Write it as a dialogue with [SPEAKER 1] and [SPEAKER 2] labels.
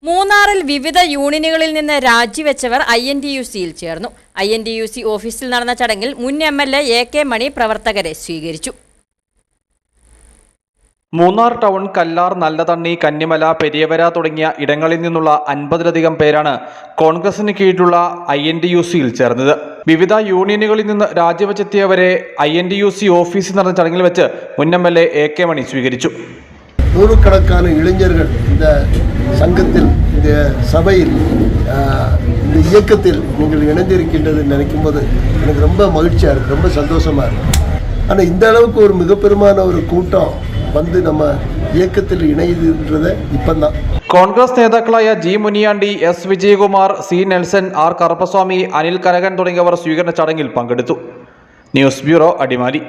[SPEAKER 1] മൂന്നാറിൽ വിവിധ യൂണിയനുകളിൽ നിന്ന് രാജിവെച്ചവർ INTUCയിൽ ചേർന്നു. INTUC ഓഫീസിൽ നടന്ന ചടങ്ങിൽ മുൻ MLA AK മണി പ്രവർത്തകരെ സ്വീകരിച്ചു.
[SPEAKER 2] മൂന്നാർ ടൗൺ, കല്ലാർ, നല്ലതണ്ണി, കന്നിമല, പെരിയവര തുടങ്ങിയ ഇടങ്ങളിൽ നിന്നുള്ള 50-ലധികം പേരാണ് കോൺഗ്രസിന് കീഴിലുള്ള INTUCയിൽ ചേർന്നത്. വിവിധ യൂണിയനുകളിൽ നിന്ന് രാജിവെച്ചെത്തിയവരെ INTUC ഓഫീസിൽ നടന്ന ചടങ്ങിൽ വെച്ച് മുൻ MLA AK മണി സ്വീകരിച്ചു.
[SPEAKER 3] நூறுக்கணக்கான இளைஞர்கள் இந்த சங்கத்தில், இந்த சபையில், இந்த இயக்கத்தில் நீங்கள் இணைந்திருக்கின்றது நினைக்கும் போது எனக்கு ரொம்ப மகிழ்ச்சியாக இருக்குது, ரொம்ப சந்தோஷமாக இருக்குது. ஆனால் இந்த அளவுக்கு ஒரு மிகப்பெருமான ஒரு கூட்டம் வந்து நம்ம இயக்கத்தில் இணையுதுன்றதை இப்போ தான்.
[SPEAKER 2] കോൺഗ്രസ് നേതാക്കളായ G Muniyandi, S Vijayakumar, C Nelson, R Karuppaswamy, Anil Kanakan തുടങ്ങിയവർ സ്വീകരണ ചടങ്ങിൽ പങ്കെടുത്തു. News bureau, Adimali.